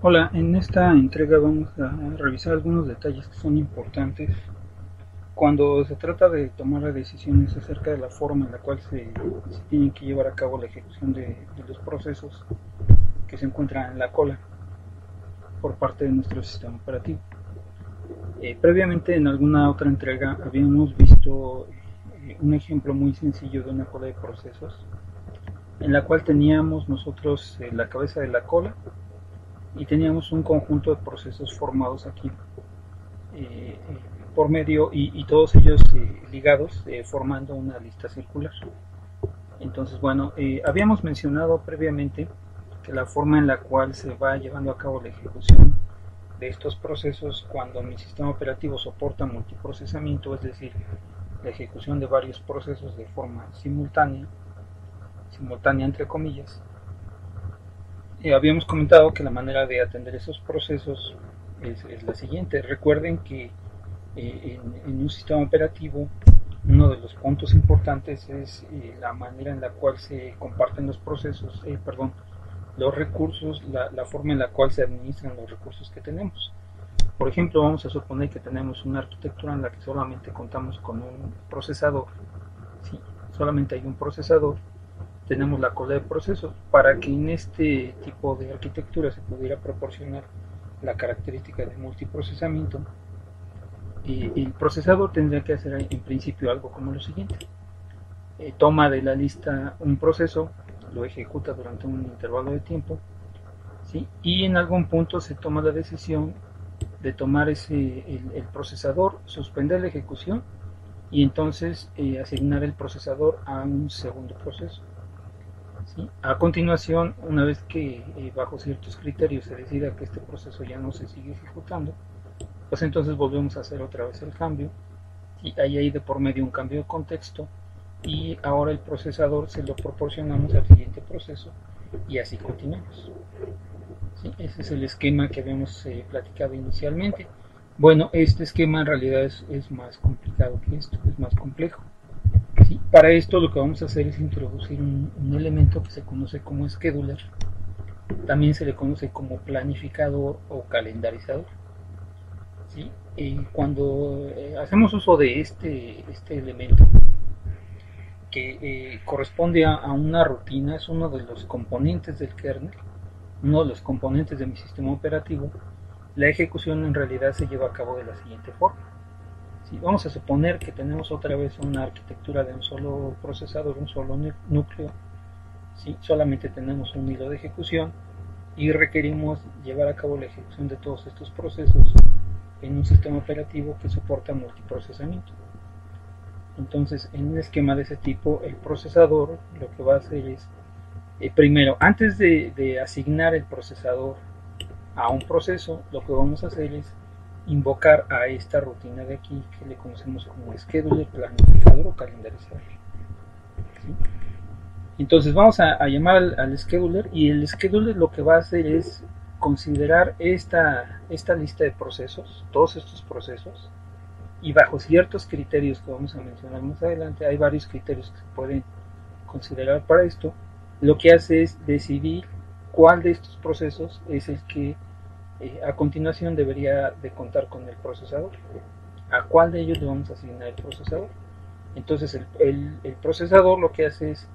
Hola, en esta entrega vamos a revisar algunos detalles que son importantes cuando se trata de tomar decisiones acerca de la forma en la cual se tienen que llevar a cabo la ejecución de los procesos que se encuentran en la cola por parte de nuestro sistema operativo. Previamente en alguna otra entrega habíamos visto un ejemplo muy sencillo de una cola de procesos en la cual teníamos nosotros la cabeza de la cola y teníamos un conjunto de procesos formados aquí eh, por medio y todos ellos ligados formando una lista circular. Entonces, bueno, habíamos mencionado previamente que la forma en la cual se va llevando a cabo la ejecución de estos procesos cuando mi sistema operativo soporta multiprocesamiento, es decir, la ejecución de varios procesos de forma simultánea entre comillas, habíamos comentado que la manera de atender esos procesos es la siguiente. Recuerden que en un sistema operativo uno de los puntos importantes es la manera en la cual se comparten los procesos, los recursos, la forma en la cual se administran los recursos que tenemos. Por ejemplo, vamos a suponer que tenemos una arquitectura en la que solamente contamos con un procesador. Sí, solamente hay un procesador. Tenemos la cola de procesos. Para que en este tipo de arquitectura se pudiera proporcionar la característica de multiprocesamiento, el procesador tendría que hacer en principio algo como lo siguiente. Toma de la lista un proceso, lo ejecuta durante un intervalo de tiempo, ¿sí? Y en algún punto se toma la decisión de tomar el procesador, suspender la ejecución y entonces asignar el procesador a un segundo proceso. ¿Sí? A continuación, una vez que bajo ciertos criterios se decida que este proceso ya no se sigue ejecutando, pues entonces volvemos a hacer otra vez el cambio y ahí hay de por medio un cambio de contexto y ahora el procesador se lo proporcionamos al siguiente proceso y así continuamos. ¿Sí? Ese es el esquema que habíamos platicado inicialmente. Bueno, este esquema en realidad es más complicado que esto, es más complejo. ¿Sí? Para esto lo que vamos a hacer es introducir un elemento que se conoce como scheduler, también se le conoce como planificador o calendarizador. ¿Sí? Cuando hacemos uso de este elemento, que corresponde a una rutina, es uno de los componentes del kernel, uno de los componentes de mi sistema operativo, la ejecución en realidad se lleva a cabo de la siguiente forma. Si vamos a suponer que tenemos otra vez una arquitectura de un solo procesador, un solo núcleo, ¿sí? Solamente tenemos un hilo de ejecución y requerimos llevar a cabo la ejecución de todos estos procesos en un sistema operativo que soporta multiprocesamiento. Entonces, en un esquema de ese tipo, el procesador lo que va a hacer es, primero, antes de asignar el procesador a un proceso, lo que vamos a hacer es invocar a esta rutina de aquí que le conocemos como scheduler, planificador o calendarizador. ¿Sí? Entonces vamos a llamar al scheduler y el scheduler lo que va a hacer es considerar esta lista de procesos, todos estos procesos, y bajo ciertos criterios que vamos a mencionar más adelante, hay varios criterios que se pueden considerar para esto, lo que hace es decidir cuál de estos procesos es el que a continuación debería de contar con el procesador, a cuál de ellos le vamos a asignar el procesador. Entonces el procesador lo que hace es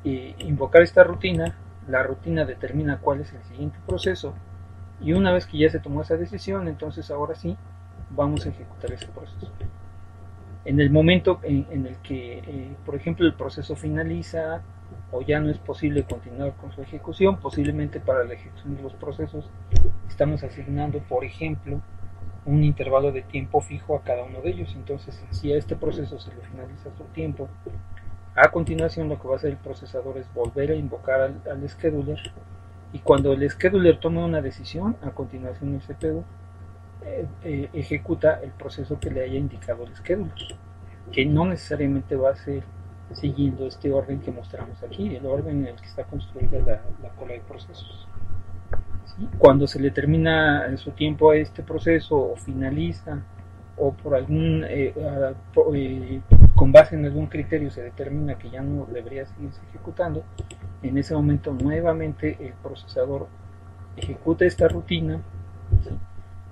invocar esta rutina, la rutina determina cuál es el siguiente proceso y una vez que ya se tomó esa decisión, entonces ahora sí vamos a ejecutar ese proceso. En el momento en el que, por ejemplo, el proceso finaliza o ya no es posible continuar con su ejecución, posiblemente para la ejecución de los procesos estamos asignando, por ejemplo, un intervalo de tiempo fijo a cada uno de ellos. Entonces, si a este proceso se le finaliza su tiempo, a continuación lo que va a hacer el procesador es volver a invocar al scheduler y cuando el scheduler tome una decisión, a continuación el CPU ejecuta el proceso que le haya indicado el scheduler, que no necesariamente va a ser siguiendo este orden que mostramos aquí, el orden en el que está construida la cola de procesos. ¿Sí? Cuando se le termina su tiempo a este proceso o finaliza o por algún con base en algún criterio se determina que ya no debería seguirse ejecutando, en ese momento nuevamente el procesador ejecuta esta rutina, ¿sí?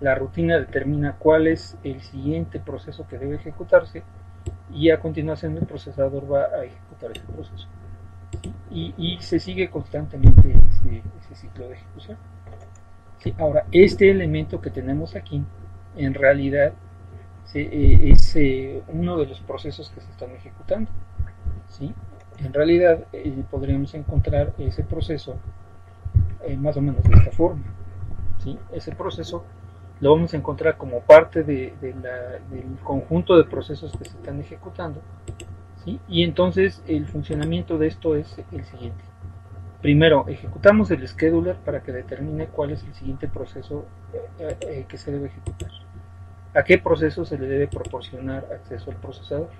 La rutina determina cuál es el siguiente proceso que debe ejecutarse y a continuación el procesador va a ejecutar ese proceso. Y se sigue constantemente ese ciclo de ejecución. ¿Sí? Ahora, este elemento que tenemos aquí, en realidad, es uno de los procesos que se están ejecutando. ¿Sí? En realidad, podríamos encontrar ese proceso más o menos de esta forma. ¿Sí? Ese proceso lo vamos a encontrar como parte del conjunto de procesos que se están ejecutando. ¿Sí? Y entonces el funcionamiento de esto es el siguiente. Primero, ejecutamos el scheduler para que determine cuál es el siguiente proceso que se debe ejecutar. ¿A qué proceso se le debe proporcionar acceso al procesador?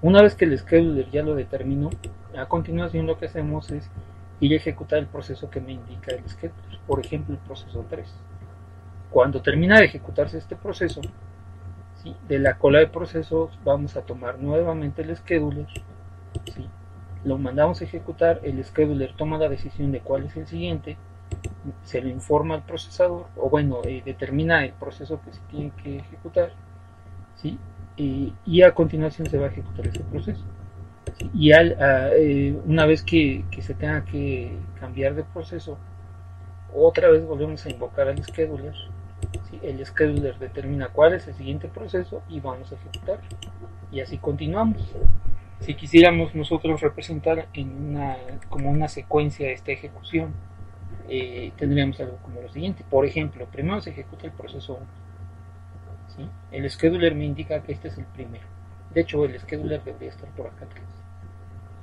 Una vez que el scheduler ya lo determinó, a continuación lo que hacemos es ir a ejecutar el proceso que me indica el scheduler, por ejemplo el proceso 3. Cuando termina de ejecutarse este proceso, ¿sí? De la cola de procesos vamos a tomar nuevamente el scheduler, ¿sí? Lo mandamos a ejecutar, el scheduler toma la decisión de cuál es el siguiente, se lo informa al procesador, o bueno, determina el proceso que se tiene que ejecutar, ¿sí? Y a continuación se va a ejecutar ese proceso. ¿Sí? Y una vez que se tenga que cambiar de proceso, otra vez volvemos a invocar al scheduler. ¿Sí? El scheduler determina cuál es el siguiente proceso y vamos a ejecutar. Y así continuamos. Si quisiéramos nosotros representar como una secuencia esta ejecución, tendríamos algo como lo siguiente. Por ejemplo, primero se ejecuta el proceso 1. ¿Sí? El scheduler me indica que este es el primero. De hecho, el scheduler debería estar por acá atrás.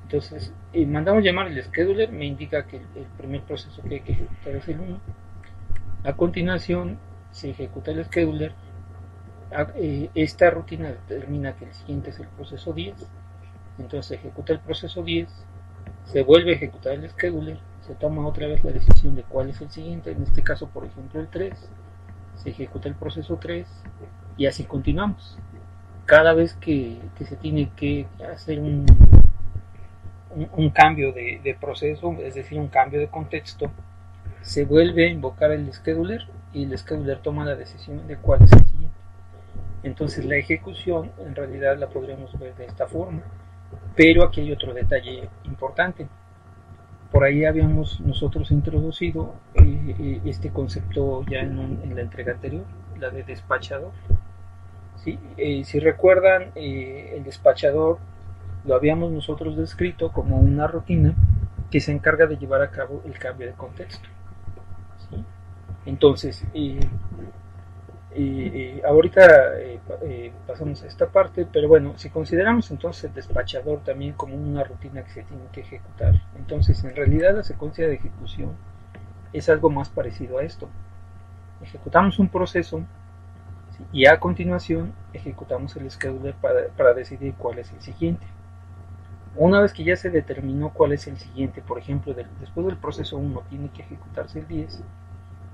Entonces, mandamos llamar el scheduler, me indica que el primer proceso que hay que ejecutar es el 1. A continuación, se ejecuta el scheduler. Esta rutina determina que el siguiente es el proceso 10. Entonces se ejecuta el proceso 10, se vuelve a ejecutar el scheduler, se toma otra vez la decisión de cuál es el siguiente, en este caso por ejemplo el 3, se ejecuta el proceso 3 y así continuamos. Cada vez que se tiene que hacer un cambio de proceso, es decir, un cambio de contexto, se vuelve a invocar el scheduler y el scheduler toma la decisión de cuál es el siguiente. Entonces la ejecución en realidad la podríamos ver de esta forma. Pero aquí hay otro detalle importante. Por ahí habíamos nosotros introducido este concepto ya en la entrega anterior, la de despachador. ¿Sí? Si recuerdan, el despachador lo habíamos nosotros descrito como una rutina que se encarga de llevar a cabo el cambio de contexto. ¿Sí? Entonces, ahorita pasamos a esta parte, pero bueno, si consideramos entonces el despachador también como una rutina que se tiene que ejecutar, entonces en realidad la secuencia de ejecución es algo más parecido a esto. Ejecutamos un proceso, ¿sí? Y a continuación ejecutamos el scheduler para decidir cuál es el siguiente. Una vez que ya se determinó cuál es el siguiente, por ejemplo, después del proceso 1 tiene que ejecutarse el 10,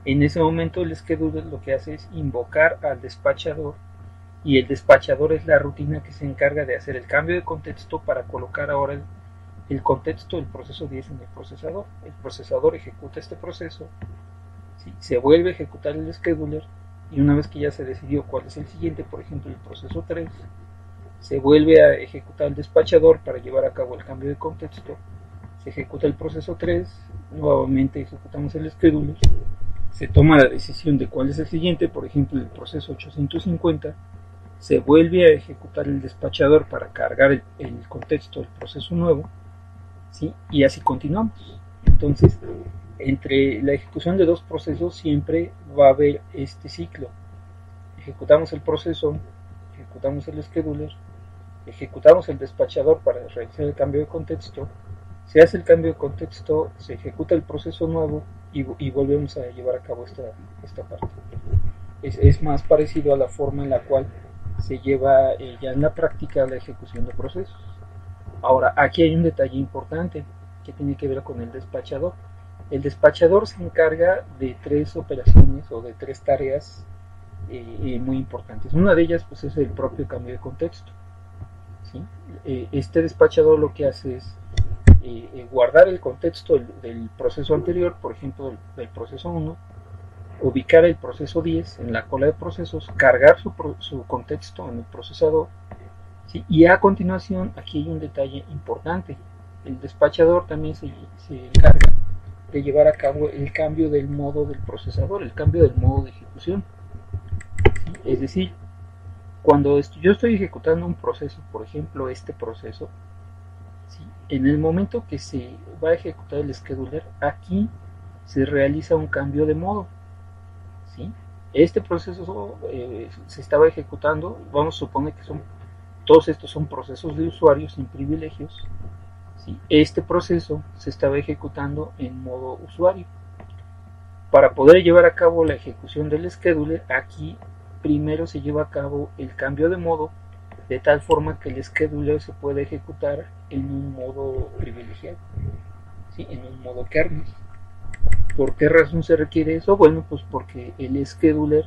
en ese momento el scheduler lo que hace es invocar al despachador y el despachador es la rutina que se encarga de hacer el cambio de contexto para colocar ahora el contexto del proceso 10 en el procesador. El procesador ejecuta este proceso, ¿sí? Se vuelve a ejecutar el scheduler y una vez que ya se decidió cuál es el siguiente, por ejemplo el proceso 3, se vuelve a ejecutar el despachador para llevar a cabo el cambio de contexto, se ejecuta el proceso 3, nuevamente ejecutamos el scheduler, se toma la decisión de cuál es el siguiente, por ejemplo el proceso 850, se vuelve a ejecutar el despachador para cargar el contexto del proceso nuevo, ¿sí? Y así continuamos. Entonces, entre la ejecución de dos procesos siempre va a haber este ciclo. Ejecutamos el proceso, ejecutamos el scheduler, ejecutamos el despachador para realizar el cambio de contexto, se hace el cambio de contexto, se ejecuta el proceso nuevo y volvemos a llevar a cabo esta parte. Es más parecido a la forma en la cual se lleva ya en la práctica la ejecución de procesos. Ahora, aquí hay un detalle importante que tiene que ver con el despachador. El despachador se encarga de tres operaciones o de tres tareas muy importantes. Una de ellas pues, es el propio cambio de contexto. ¿Sí? Este despachador lo que hace es guardar el contexto del proceso anterior, por ejemplo del proceso 1, ubicar el proceso 10 en la cola de procesos, cargar su contexto en el procesador, ¿sí? Y a continuación aquí hay un detalle importante: el despachador también se encarga de llevar a cabo el cambio del modo del procesador, el cambio del modo de ejecución, ¿sí? Es decir, cuando yo estoy ejecutando un proceso, por ejemplo este proceso, ¿sí? En el momento que se va a ejecutar el scheduler, aquí se realiza un cambio de modo, ¿sí? Este proceso se estaba ejecutando, vamos a suponer que todos estos son procesos de usuarios sin privilegios, ¿sí? Este proceso se estaba ejecutando en modo usuario. Para poder llevar a cabo la ejecución del scheduler, aquí primero se lleva a cabo el cambio de modo, de tal forma que el scheduler se puede ejecutar en un modo privilegiado, ¿sí? En un modo kernel. ¿Por qué razón se requiere eso? Bueno, pues porque el scheduler,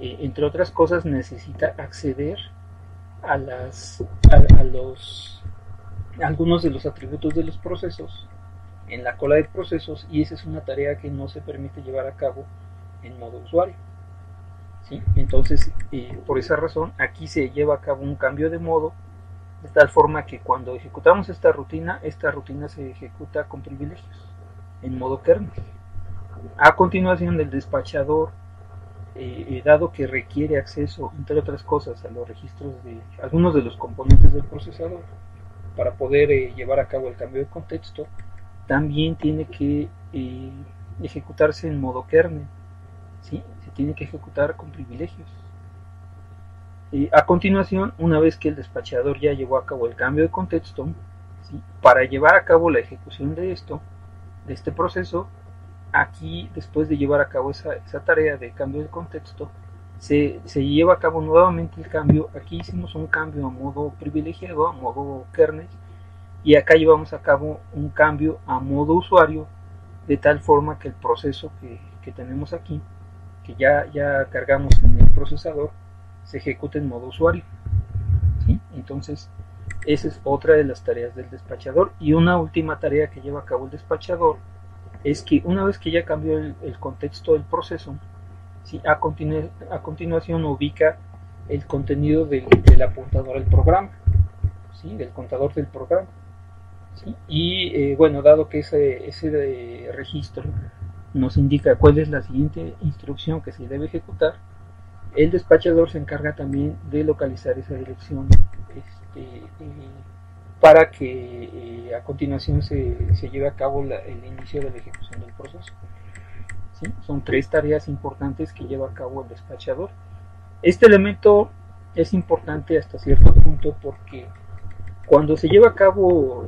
entre otras cosas, necesita acceder a algunos de los atributos de los procesos en la cola de procesos, y esa es una tarea que no se permite llevar a cabo en modo usuario, ¿sí? Entonces, por esa razón, aquí se lleva a cabo un cambio de modo, de tal forma que cuando ejecutamos esta rutina se ejecuta con privilegios, en modo kernel. A continuación, el despachador, dado que requiere acceso, entre otras cosas, a los registros de algunos de los componentes del procesador, para poder llevar a cabo el cambio de contexto, también tiene que ejecutarse en modo kernel, ¿sí? Se tiene que ejecutar con privilegios. A continuación, una vez que el despachador ya llevó a cabo el cambio de contexto, ¿sí? Para llevar a cabo la ejecución de este proceso, aquí, después de llevar a cabo esa tarea de cambio de contexto, se lleva a cabo nuevamente el cambio. Aquí hicimos un cambio a modo privilegiado, a modo kernel, y acá llevamos a cabo un cambio a modo usuario, de tal forma que el proceso que tenemos aquí, que ya cargamos en el procesador, se ejecute en modo usuario, ¿sí? Entonces, esa es otra de las tareas del despachador. Y una última tarea que lleva a cabo el despachador es que una vez que ya cambió el contexto del proceso, ¿sí? A continuación ubica el contenido del apuntador al programa, ¿sí? Del contador del programa, ¿sí? Y bueno, dado que ese registro nos indica cuál es la siguiente instrucción que se debe ejecutar, el despachador se encarga también de localizar esa dirección, para que a continuación se lleve a cabo el inicio de la ejecución del proceso, ¿sí? Son 3 tareas importantes que lleva a cabo el despachador. Este elemento es importante hasta cierto punto porque cuando se lleva a cabo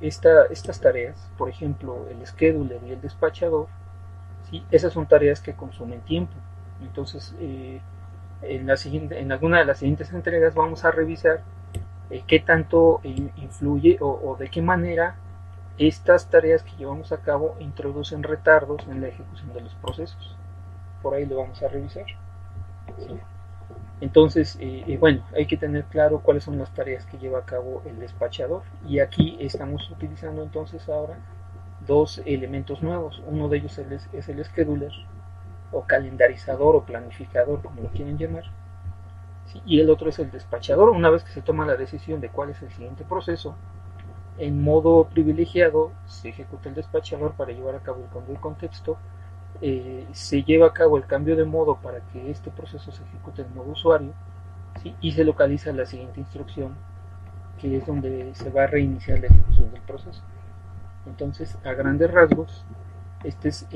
estas tareas, por ejemplo el scheduler y el despachador, ¿sí? Esas son tareas que consumen tiempo. Entonces, en alguna de las siguientes entregas vamos a revisar qué tanto influye o de qué manera estas tareas que llevamos a cabo introducen retardos en la ejecución de los procesos. Por ahí lo vamos a revisar, ¿sí? Entonces, bueno, hay que tener claro cuáles son las tareas que lleva a cabo el despachador, y aquí estamos utilizando entonces ahora 2 elementos nuevos. Uno de ellos es el scheduler, o calendarizador, o planificador, como lo quieren llamar, ¿sí? Y el otro es el despachador. Una vez que se toma la decisión de cuál es el siguiente proceso, en modo privilegiado se ejecuta el despachador para llevar a cabo el cambio de contexto, se lleva a cabo el cambio de modo para que este proceso se ejecute en modo usuario, ¿sí? Y se localiza la siguiente instrucción, que es donde se va a reiniciar la ejecución del proceso. Entonces, a grandes rasgos, este es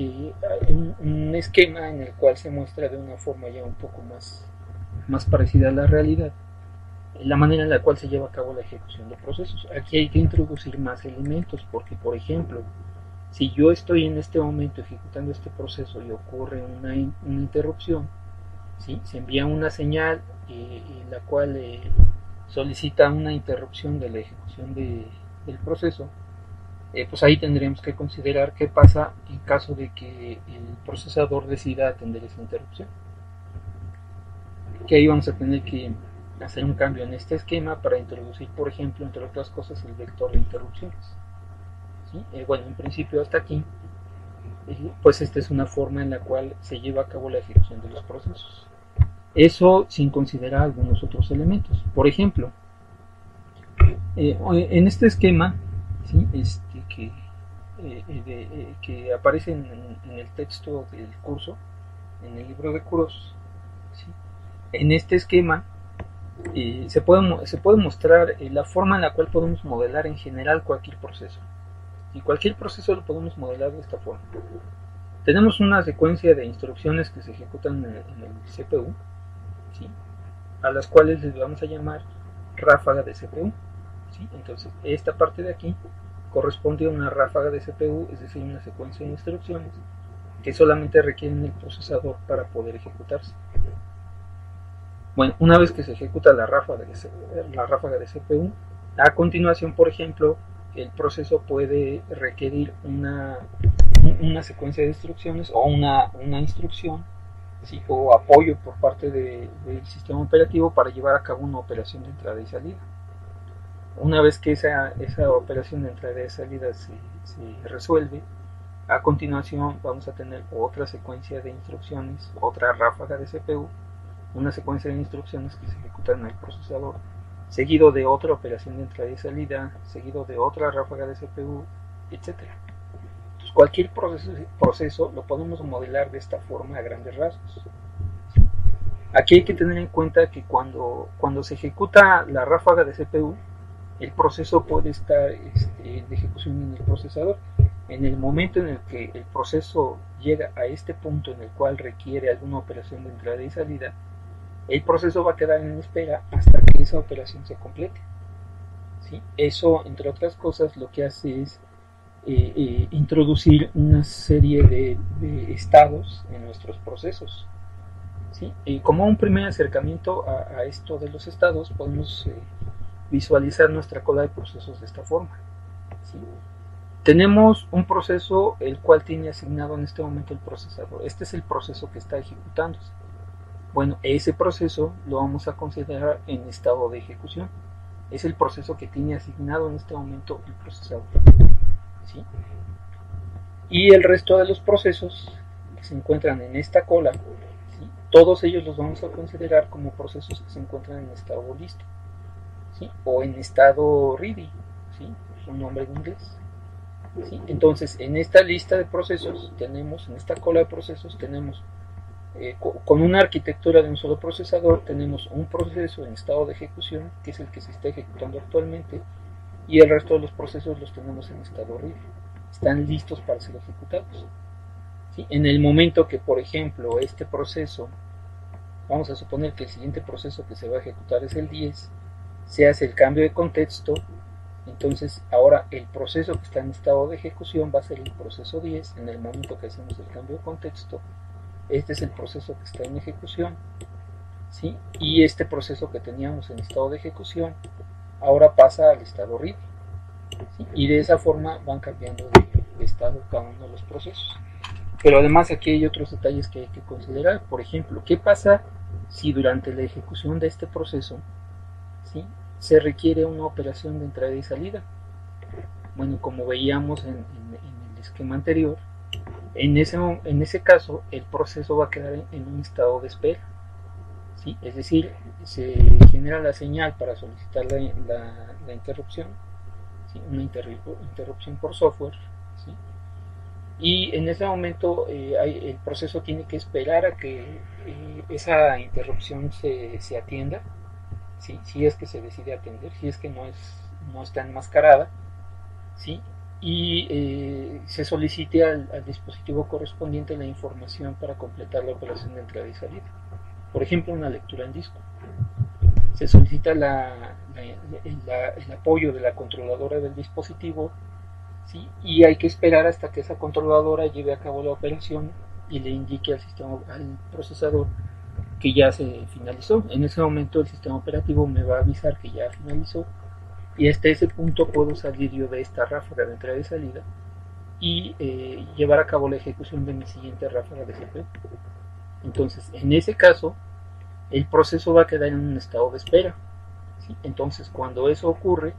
un esquema en el cual se muestra de una forma ya un poco más parecida a la realidad la manera en la cual se lleva a cabo la ejecución de procesos. Aquí hay que introducir más elementos, porque por ejemplo, si yo estoy en este momento ejecutando este proceso y ocurre una interrupción, ¿sí? Se envía una señal en la cual solicita una interrupción de la ejecución del proceso, pues ahí tendremos que considerar qué pasa en caso de que el procesador decida atender esa interrupción. Que ahí vamos a tener que hacer un cambio en este esquema para introducir, por ejemplo, entre otras cosas, el vector de interrupciones. ¿sí? Bueno, en principio hasta aquí, pues esta es una forma en la cual se lleva a cabo la ejecución de los procesos. Eso sin considerar algunos otros elementos. Por ejemplo, en este esquema, ¿sí? Que aparece en el texto del curso, en el libro de cursos, ¿sí? En este esquema se puede mostrar la forma en la cual podemos modelar en general cualquier proceso. Y cualquier proceso lo podemos modelar de esta forma. Tenemos una secuencia de instrucciones que se ejecutan en el CPU, ¿sí? A las cuales les vamos a llamar ráfaga de CPU. ¿Sí? Entonces, esta parte de aquí corresponde a una ráfaga de CPU, es decir, una secuencia de instrucciones que solamente requieren el procesador para poder ejecutarse. Bueno, una vez que se ejecuta la ráfaga de CPU, a continuación, por ejemplo, el proceso puede requerir una secuencia de instrucciones o una instrucción, ¿sí? O apoyo por parte del sistema operativo para llevar a cabo una operación de entrada y salida. Una vez que esa operación de entrada y salida se resuelve, a continuación vamos a tener otra secuencia de instrucciones, otra ráfaga de CPU, una secuencia de instrucciones que se ejecutan en el procesador, seguido de otra operación de entrada y salida, seguido de otra ráfaga de CPU, etc. Entonces, cualquier proceso lo podemos modelar de esta forma a grandes rasgos. Aquí hay que tener en cuenta que cuando se ejecuta la ráfaga de CPU, el proceso puede estar de ejecución en el procesador. En el momento en el que el proceso llega a este punto en el cual requiere alguna operación de entrada y salida, el proceso va a quedar en espera hasta que esa operación se complete. ¿Sí? Eso, entre otras cosas, lo que hace es introducir una serie de estados en nuestros procesos. ¿Sí? Y como un primer acercamiento a esto de los estados, podemos visualizar nuestra cola de procesos de esta forma. ¿Sí? Tenemos un proceso el cual tiene asignado en este momento el procesador. Este es el proceso que está ejecutándose. Bueno, ese proceso lo vamos a considerar en estado de ejecución. Es el proceso que tiene asignado en este momento el procesador. ¿Sí? Y el resto de los procesos que se encuentran en esta cola, ¿sí? Todos ellos los vamos a considerar como procesos que se encuentran en estado listo, ¿sí? O en estado ready, ¿sí? Es un nombre en inglés. ¿Sí? Entonces, en esta lista de procesos tenemos, en esta cola de procesos tenemos, con una arquitectura de un solo procesador, tenemos un proceso en estado de ejecución, que es el que se está ejecutando actualmente, y el resto de los procesos los tenemos en estado ready. Están listos para ser ejecutados. ¿Sí? En el momento que, por ejemplo, este proceso, vamos a suponer que el siguiente proceso que se va a ejecutar es el 10, se hace el cambio de contexto. Entonces ahora el proceso que está en estado de ejecución va a ser el proceso 10. En el momento que hacemos el cambio de contexto, este es el proceso que está en ejecución, ¿sí? Y este proceso que teníamos en estado de ejecución ahora pasa al estado ready, ¿sí? Y de esa forma van cambiando de estado cada uno de los procesos. Pero además aquí hay otros detalles que hay que considerar. Por ejemplo, ¿qué pasa si durante la ejecución de este proceso, ¿sí?, se requiere una operación de entrada y salida? Bueno, como veíamos en el esquema anterior, en ese caso el proceso va a quedar en un estado de espera, ¿sí? Es decir, se genera la señal para solicitar la interrupción, ¿sí?, una interrupción por software, ¿sí? Y en ese momento el proceso tiene que esperar a que esa interrupción se atienda, ¿sí?, si es que se decide atender, si es que no está enmascarada, ¿sí?, y se solicite al dispositivo correspondiente la información para completar la operación de entrada y salida. Por ejemplo, una lectura en disco. Se solicita el apoyo de la controladora del dispositivo, ¿sí?, y hay que esperar hasta que esa controladora lleve a cabo la operación y le indique al procesador que ya se finalizó. En ese momento el sistema operativo me va a avisar que ya finalizó, y hasta ese punto puedo salir yo de esta ráfaga de entrada y salida y llevar a cabo la ejecución de mi siguiente ráfaga de CPU. Entonces, en ese caso, el proceso va a quedar en un estado de espera, ¿sí? Entonces, cuando eso ocurre,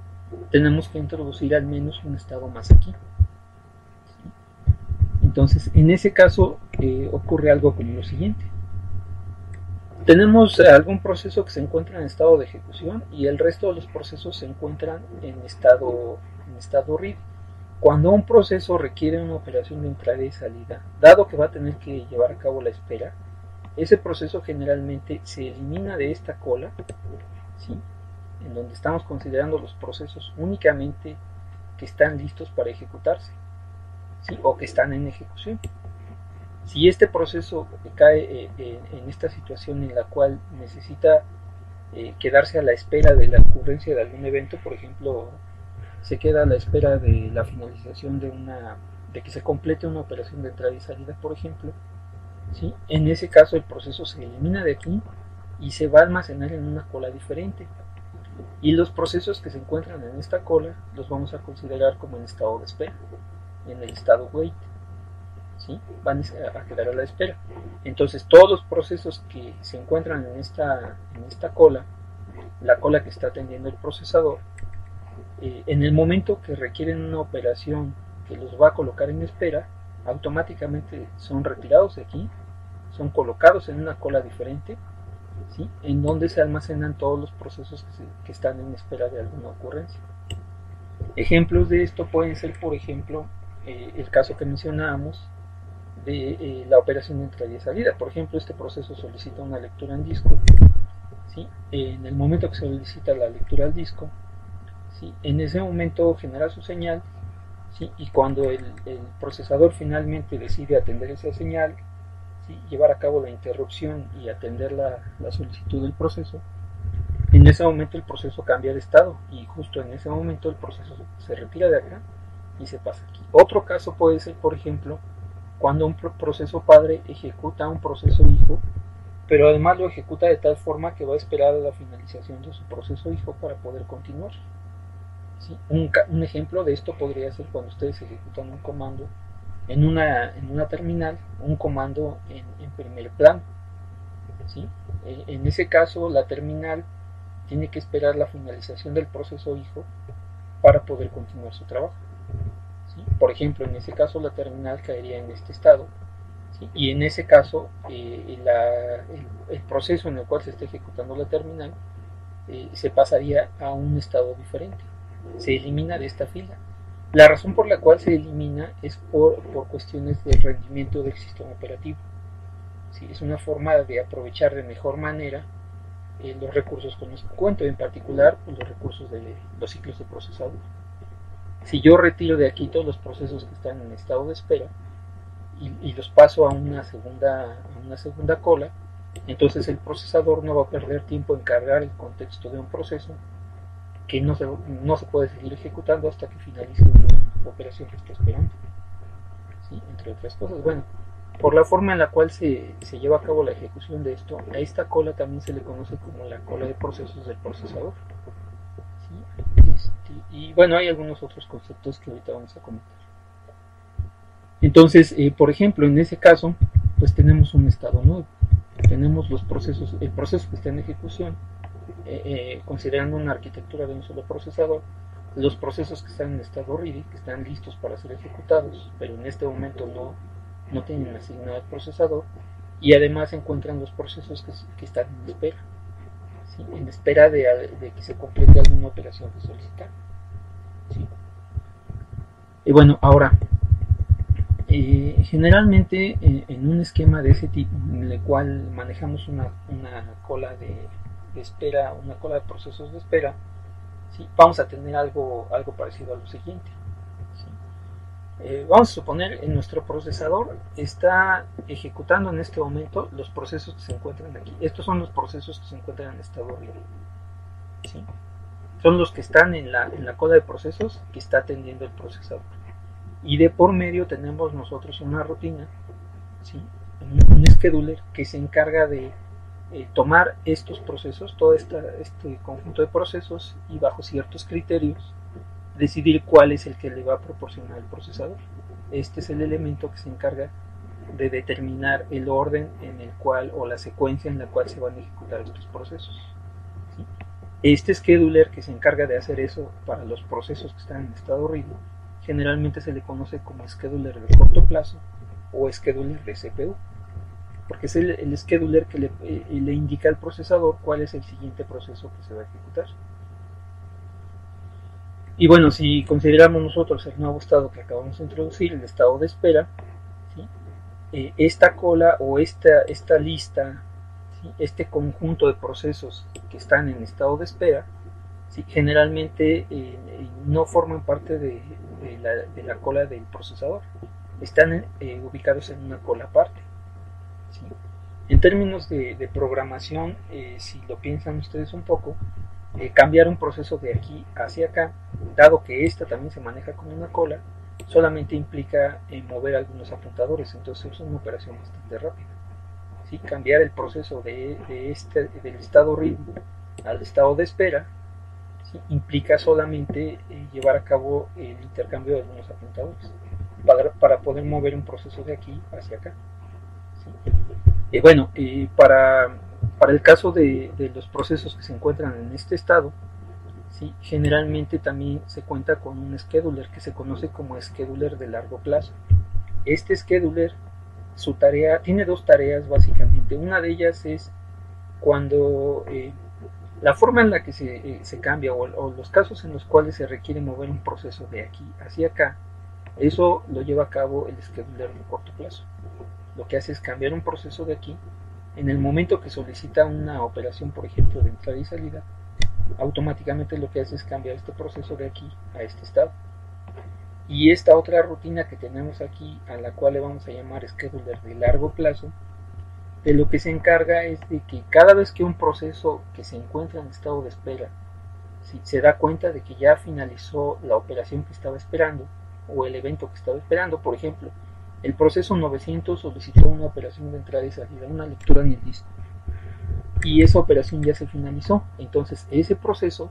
tenemos que introducir al menos un estado más aquí. Entonces, en ese caso ocurre algo como lo siguiente. Tenemos algún proceso que se encuentra en estado de ejecución y el resto de los procesos se encuentran en estado ready. Cuando un proceso requiere una operación de entrada y salida, dado que va a tener que llevar a cabo la espera, ese proceso generalmente se elimina de esta cola, ¿sí?, en donde estamos considerando los procesos únicamente que están listos para ejecutarse, ¿sí?, o que están en ejecución. Si este proceso cae en esta situación en la cual necesita quedarse a la espera de la ocurrencia de algún evento, por ejemplo, se queda a la espera de la finalización de que se complete una operación de entrada y salida, por ejemplo, ¿sí?, en ese caso el proceso se elimina de aquí y se va a almacenar en una cola diferente. Y los procesos que se encuentran en esta cola los vamos a considerar como en estado de espera, en el estado wait, ¿sí?, van a quedar a la espera. Entonces todos los procesos que se encuentran en esta cola, la cola que está atendiendo el procesador, en el momento que requieren una operación que los va a colocar en espera, automáticamente son retirados de aquí, son colocados en una cola diferente, ¿sí?, en donde se almacenan todos los procesos que están en espera de alguna ocurrencia. Ejemplos de esto pueden ser, por ejemplo, el caso que mencionábamos de la operación de entrada y salida. Por ejemplo, este proceso solicita una lectura en disco, ¿sí?, en el momento que se solicita la lectura al disco, ¿sí?, en ese momento genera su señal, ¿sí?, y cuando el procesador finalmente decide atender esa señal, ¿sí?, llevar a cabo la interrupción y atender la solicitud del proceso, en ese momento el proceso cambia de estado y justo en ese momento el proceso se retira de acá y se pasa aquí. Otro caso puede ser, por ejemplo, cuando un proceso padre ejecuta un proceso hijo, pero además lo ejecuta de tal forma que va a esperar a la finalización de su proceso hijo para poder continuar, ¿sí? Un ejemplo de esto podría ser cuando ustedes ejecutan un comando en una terminal, un comando en primer plano, ¿sí? En ese caso la terminal tiene que esperar la finalización del proceso hijo para poder continuar su trabajo, ¿sí? Por ejemplo, en ese caso la terminal caería en este estado, ¿sí?, y en ese caso el proceso en el cual se está ejecutando la terminal se pasaría a un estado diferente, se elimina de esta fila. La razón por la cual se elimina es por cuestiones de rendimiento del sistema operativo, ¿sí? Es una forma de aprovechar de mejor manera los recursos con los que cuento, en particular los recursos de los ciclos de procesador. Si yo retiro de aquí todos los procesos que están en estado de espera y los paso a una segunda cola, entonces el procesador no va a perder tiempo en cargar el contexto de un proceso que no se puede seguir ejecutando hasta que finalice una operación que está esperando, ¿sí?, entre otras cosas. Bueno, por la forma en la cual se lleva a cabo la ejecución de esto, a esta cola también se le conoce como la cola de procesos del procesador, ¿sí? Y bueno, hay algunos otros conceptos que ahorita vamos a comentar. Entonces, por ejemplo, en ese caso, pues tenemos un estado nuevo, tenemos el proceso que está en ejecución, considerando una arquitectura de un solo procesador, los procesos que están en estado ready, que están listos para ser ejecutados, pero en este momento no tienen asignado el procesador, y además se encuentran los procesos que están en espera, ¿sí?, en espera de que se complete alguna operación que solicitar, ¿sí? Y bueno, ahora, generalmente en un esquema de ese tipo, en el cual manejamos una cola de espera, una cola de procesos de espera, ¿sí?, vamos a tener algo parecido a lo siguiente, ¿sí? Vamos a suponer en nuestro procesador está ejecutando en este momento los procesos que se encuentran aquí. Estos son los procesos que se encuentran en estado ready, ¿sí? Son los que están en la cola de procesos que está atendiendo el procesador. Y de por medio tenemos nosotros una rutina, ¿sí?, un scheduler que se encarga de tomar estos procesos, todo este conjunto de procesos, y bajo ciertos criterios decidir cuál es el que le va a proporcionar el procesador. Este es el elemento que se encarga de determinar el orden en el cual, o la secuencia en la cual se van a ejecutar estos procesos, ¿sí? Este scheduler que se encarga de hacer eso para los procesos que están en estado ready generalmente se le conoce como scheduler de corto plazo o scheduler de CPU, porque es el scheduler que le indica al procesador cuál es el siguiente proceso que se va a ejecutar. Y bueno, si consideramos nosotros el nuevo estado que acabamos de introducir, el estado de espera, ¿sí? Esta cola o esta lista, ¿sí? Este conjunto de procesos que están en estado de espera, ¿sí? Generalmente no forman parte de la cola del procesador, están ubicados en una cola aparte, ¿sí? En términos de programación, si lo piensan ustedes un poco, cambiar un proceso de aquí hacia acá, dado que esta también se maneja como una cola, solamente implica mover algunos apuntadores, entonces es una operación bastante rápida. ¿Sí? Cambiar el proceso del estado read al estado de espera, ¿sí? Implica solamente llevar a cabo el intercambio de algunos apuntadores para poder mover un proceso de aquí hacia acá. ¿Sí? Bueno, para el caso de los procesos que se encuentran en este estado, ¿sí? Generalmente también se cuenta con un scheduler que se conoce como scheduler de largo plazo. Este scheduler, su tarea, tiene dos tareas básicamente. Una de ellas es cuando la forma en la que se cambia o los casos en los cuales se requiere mover un proceso de aquí hacia acá, eso lo lleva a cabo el scheduler de corto plazo. Lo que hace es cambiar un proceso de aquí. En el momento que solicita una operación, por ejemplo, de entrada y salida, automáticamente lo que hace es cambiar este proceso de aquí a este estado. Y esta otra rutina que tenemos aquí, a la cual le vamos a llamar scheduler de largo plazo, de lo que se encarga es de que cada vez que un proceso que se encuentra en estado de espera, si se da cuenta de que ya finalizó la operación que estaba esperando o el evento que estaba esperando, por ejemplo, el proceso 900 solicitó una operación de entrada y salida, una lectura en el disco, y esa operación ya se finalizó. Entonces ese proceso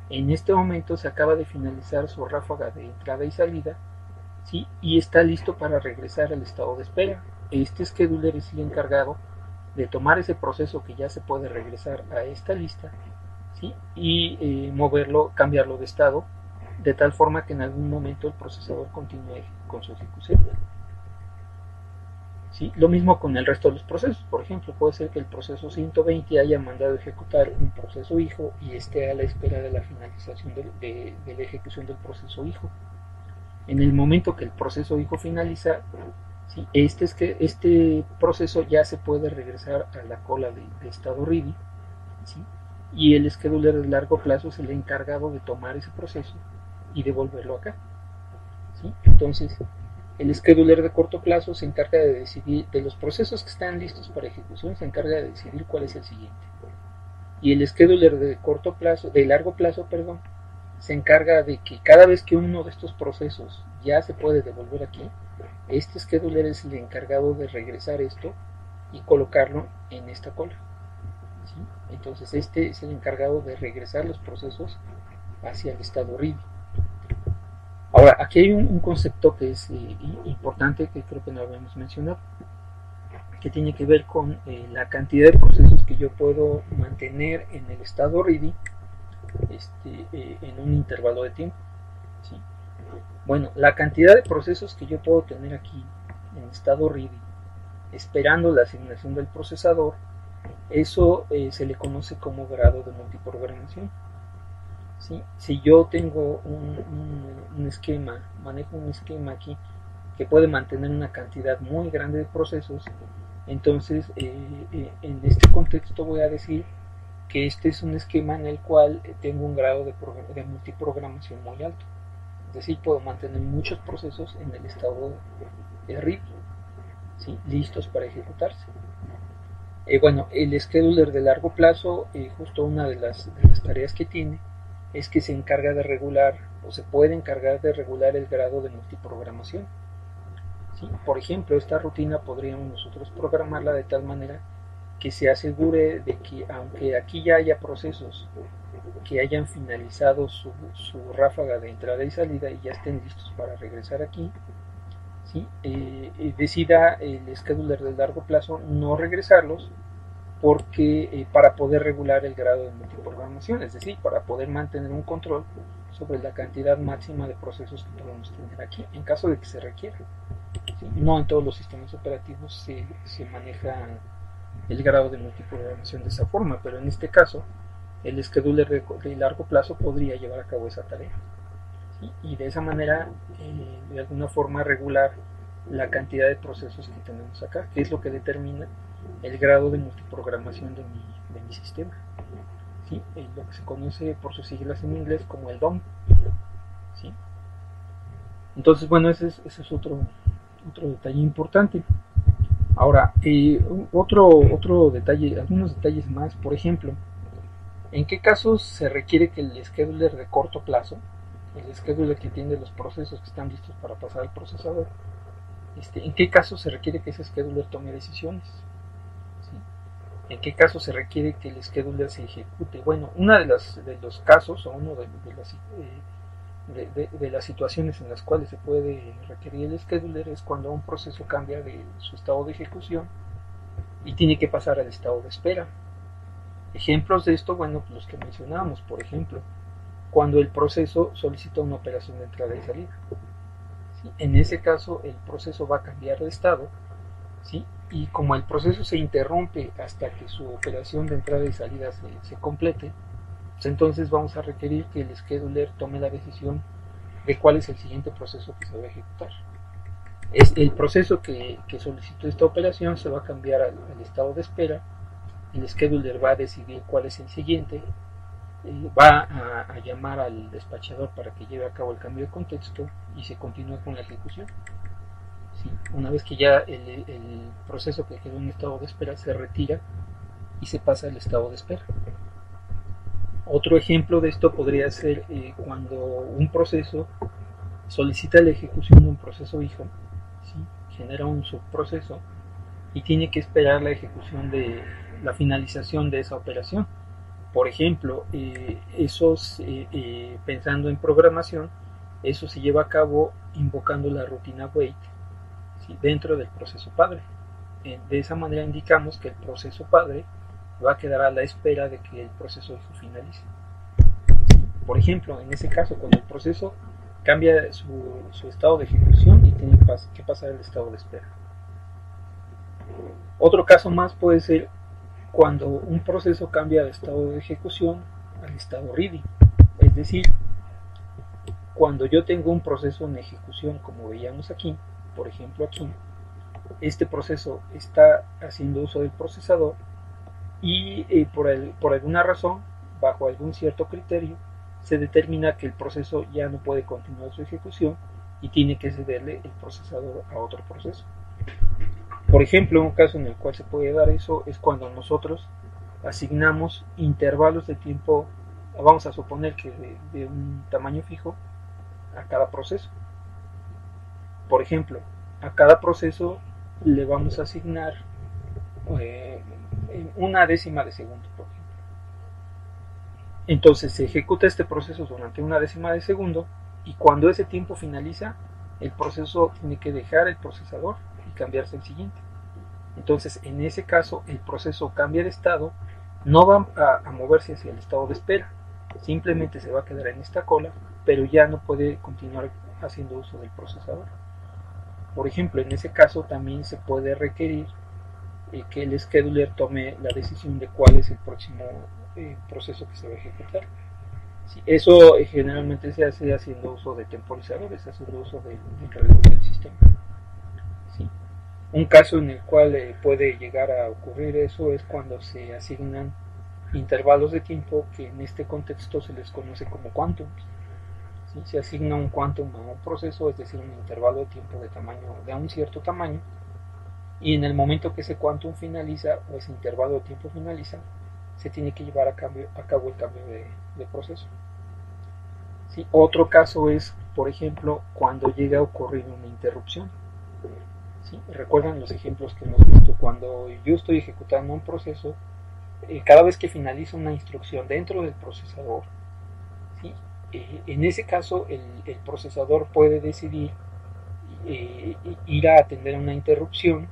en este momento se acaba de finalizar su ráfaga de entrada y salida, ¿sí? Y está listo para regresar al estado de espera. Este scheduler es el encargado de tomar ese proceso que ya se puede regresar a esta lista, ¿sí? Y moverlo, cambiarlo de estado, de tal forma que en algún momento el procesador continúe con su ejecución. ¿Sí? Lo mismo con el resto de los procesos. Por ejemplo, puede ser que el proceso 120 haya mandado ejecutar un proceso hijo y esté a la espera de la finalización de la ejecución del proceso hijo. En el momento que el proceso hijo finaliza, ¿sí? Este proceso ya se puede regresar a la cola de estado ready, ¿sí? Y el scheduler de largo plazo es el encargado de tomar ese proceso y devolverlo acá, ¿sí? Entonces, el scheduler de corto plazo se encarga de decidir, de los procesos que están listos para ejecución, se encarga de decidir cuál es el siguiente. Y el scheduler de corto plazo, de largo plazo, perdón, se encarga de que cada vez que uno de estos procesos ya se puede devolver aquí, este scheduler es el encargado de regresar esto y colocarlo en esta cola, ¿sí? Entonces este es el encargado de regresar los procesos hacia el estado ready. Ahora, aquí hay un concepto que es importante, que creo que no habíamos mencionado, que tiene que ver con la cantidad de procesos que yo puedo mantener en el estado ready en un intervalo de tiempo, ¿sí? Bueno, la cantidad de procesos que yo puedo tener aquí en estado ready, esperando la asignación del procesador, eso se le conoce como grado de multiprogramación. ¿Sí? Si yo tengo un esquema, manejo un esquema aquí que puede mantener una cantidad muy grande de procesos, entonces en este contexto voy a decir que este es un esquema en el cual tengo un grado de multiprogramación muy alto. Es decir, puedo mantener muchos procesos en el estado de ready, ¿sí? Listos para ejecutarse. Bueno, el scheduler de largo plazo, justo una de las tareas que tiene es que se encarga de regular o se puede encargar de regular el grado de multiprogramación, ¿sí? Por ejemplo, esta rutina podríamos nosotros programarla de tal manera que se asegure de que aunque aquí ya haya procesos que hayan finalizado su ráfaga de entrada y salida y ya estén listos para regresar aquí, ¿sí? Decida el scheduler de largo plazo no regresarlos porque para poder regular el grado de multiprogramación, es decir, para poder mantener un control sobre la cantidad máxima de procesos que podemos tener aquí en caso de que se requiera. ¿sí? No en todos los sistemas operativos se maneja el grado de multiprogramación de esa forma, pero en este caso el scheduler de largo plazo podría llevar a cabo esa tarea, ¿sí? Y de esa manera de alguna forma regular la cantidad de procesos que tenemos acá, que es lo que determina el grado de multiprogramación de mi sistema, ¿sí? Lo que se conoce por sus siglas en inglés como el DOM, ¿sí? Entonces, bueno, ese es otro detalle importante. Ahora, otro detalle, algunos detalles más, por ejemplo, ¿en qué casos se requiere que el scheduler de corto plazo, el scheduler que tiene los procesos que están listos para pasar al procesador, en qué casos se requiere que ese scheduler tome decisiones? ¿Sí? ¿En qué casos se requiere que el scheduler se ejecute? Bueno, una de los casos o uno de las situaciones en las cuales se puede requerir el scheduler es cuando un proceso cambia de su estado de ejecución y tiene que pasar al estado de espera. Ejemplos de esto, bueno, los que mencionábamos, por ejemplo, cuando el proceso solicita una operación de entrada y salida. ¿Sí? En ese caso, el proceso va a cambiar de estado, ¿sí? Y como el proceso se interrumpe hasta que su operación de entrada y salida se complete, pues entonces vamos a requerir que el scheduler tome la decisión de cuál es el siguiente proceso que se va a ejecutar. Es el proceso que solicitó esta operación se va a cambiar al estado de espera, el scheduler va a decidir cuál es el siguiente, va a llamar al despachador para que lleve a cabo el cambio de contexto y se continúa con la ejecución. ¿Sí? Una vez que ya el proceso que quedó en estado de espera se retira y se pasa al estado de espera. Otro ejemplo de esto podría ser cuando un proceso solicita la ejecución de un proceso hijo, ¿sí? Genera un subproceso y tiene que esperar la ejecución de la finalización de esa operación. Por ejemplo, pensando en programación, eso se lleva a cabo invocando la rutina wait, ¿sí? Dentro del proceso padre. De esa manera indicamos que el proceso padre va a quedar a la espera de que el proceso hijo finalice. Por ejemplo, en ese caso, cuando el proceso cambia su estado de ejecución y tiene que pasar al estado de espera. Otro caso más puede ser cuando un proceso cambia de estado de ejecución al estado ready. Es decir, cuando yo tengo un proceso en ejecución, como veíamos aquí, por ejemplo aquí, este proceso está haciendo uso del procesador y por alguna razón, bajo algún cierto criterio, se determina que el proceso ya no puede continuar su ejecución y tiene que cederle el procesador a otro proceso. Por ejemplo, un caso en el cual se puede dar eso es cuando nosotros asignamos intervalos de tiempo, vamos a suponer que de un tamaño fijo, a cada proceso. Por ejemplo, a cada proceso le vamos a asignar una décima de segundo, por ejemplo. Entonces se ejecuta este proceso durante una décima de segundo y cuando ese tiempo finaliza, el proceso tiene que dejar el procesador y cambiarse al siguiente. Entonces, en ese caso, el proceso cambia de estado, no va a moverse hacia el estado de espera, simplemente se va a quedar en esta cola, pero ya no puede continuar haciendo uso del procesador. Por ejemplo, en ese caso también se puede requerir que el scheduler tome la decisión de cuál es el próximo proceso que se va a ejecutar. Sí, eso generalmente se hace haciendo uso de temporizadores, haciendo uso del reloj del sistema. ¿Sí? Un caso en el cual puede llegar a ocurrir eso es cuando se asignan intervalos de tiempo que en este contexto se les conoce como quantums. ¿Sí? Se asigna un quantum a un proceso, es decir, un intervalo de tiempo de un cierto tamaño, y en el momento que ese quantum finaliza o ese intervalo de tiempo finaliza, se tiene que llevar a cabo el cambio de proceso. ¿Sí? Otro caso es, por ejemplo, cuando llega a ocurrir una interrupción. ¿Sí? Recuerdan los ejemplos que hemos visto. Cuando yo estoy ejecutando un proceso, cada vez que finalizo una instrucción dentro del procesador, ¿sí? En ese caso el procesador puede decidir ir a atender una interrupción,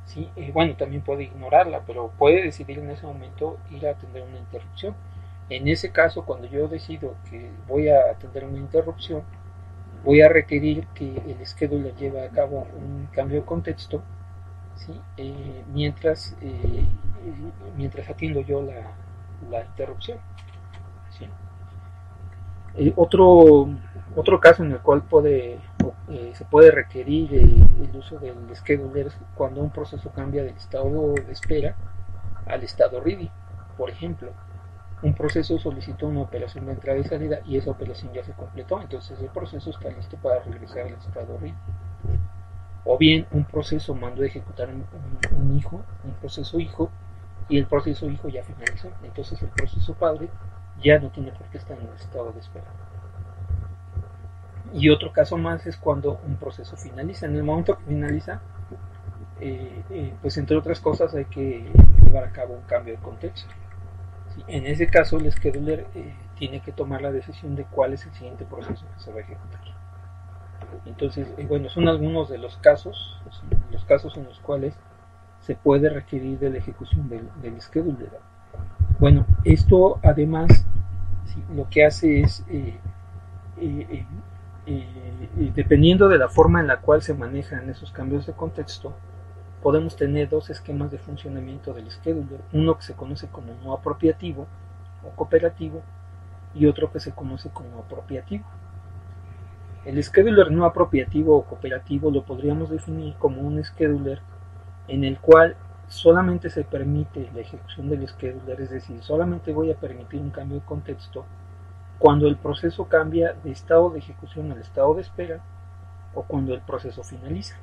¿sí? Bueno, también puede ignorarla, pero puede decidir en ese momento ir a atender una interrupción. En ese caso, cuando yo decido que voy a atender una interrupción, voy a requerir que el scheduler lleve a cabo un cambio de contexto, ¿sí? Mientras atiendo yo la interrupción, ¿sí? Otro caso en el cual se puede requerir el uso del scheduler es cuando un proceso cambia del estado de espera al estado ready. Por ejemplo, un proceso solicitó una operación de entrada y salida y esa operación ya se completó, entonces el proceso está listo para regresar al estado ready. O bien un proceso mandó a ejecutar un proceso hijo, y el proceso hijo ya finalizó, entonces el proceso padre ya no tiene por qué estar en el estado de espera. Y otro caso más es cuando un proceso finaliza. En el momento que finaliza, pues entre otras cosas hay que llevar a cabo un cambio de contexto. ¿Sí? En ese caso el scheduler tiene que tomar la decisión de cuál es el siguiente proceso que se va a ejecutar. Entonces, bueno, son algunos de los casos en los cuales se puede requerir de la ejecución del scheduler. Bueno, esto además, ¿sí?, lo que hace es, dependiendo de la forma en la cual se manejan esos cambios de contexto, podemos tener dos esquemas de funcionamiento del scheduler, uno que se conoce como no apropiativo o cooperativo y otro que se conoce como apropiativo. El scheduler no apropiativo o cooperativo lo podríamos definir como un scheduler en el cual solamente se permite la ejecución del scheduler, es decir, solamente voy a permitir un cambio de contexto cuando el proceso cambia de estado de ejecución al estado de espera o cuando el proceso finaliza.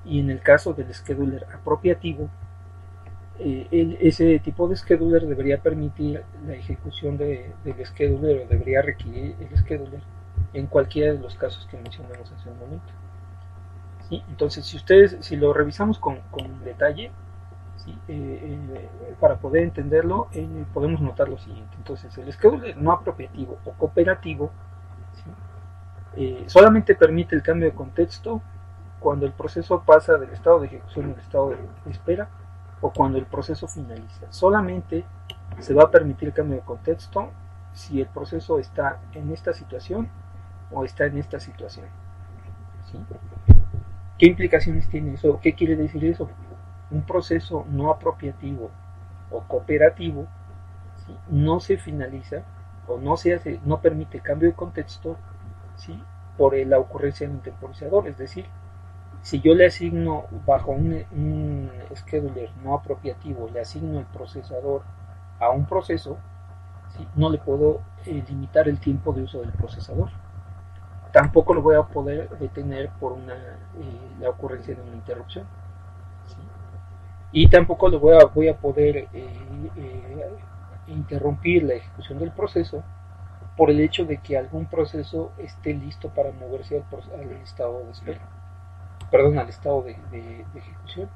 Y en el caso del scheduler apropiativo, ese tipo de scheduler debería permitir la ejecución del scheduler o debería requerir el scheduler en cualquiera de los casos que mencionamos hace un momento. ¿Sí? Entonces, si lo revisamos con detalle, ¿sí?, para poder entenderlo, podemos notar lo siguiente. Entonces, el scheduler no apropiativo o cooperativo, ¿sí?, solamente permite el cambio de contexto cuando el proceso pasa del estado de ejecución al estado de espera o cuando el proceso finaliza. Solamente se va a permitir el cambio de contexto si el proceso está en esta situación o está en esta situación. ¿Sí? ¿Qué implicaciones tiene eso? ¿Qué quiere decir eso? Un proceso no apropiativo o cooperativo, ¿sí?, no se finaliza o no permite cambio de contexto, ¿sí?, por la ocurrencia de un temporizador. Es decir, si yo le asigno bajo un scheduler no apropiativo, le asigno el procesador a un proceso, ¿sí?, no le puedo limitar el tiempo de uso del procesador. Tampoco lo voy a poder detener por la ocurrencia de una interrupción. ¿Sí? Y tampoco lo voy a poder interrumpir la ejecución del proceso por el hecho de que algún proceso esté listo para moverse al estado de espera. Perdón, al estado de ejecución.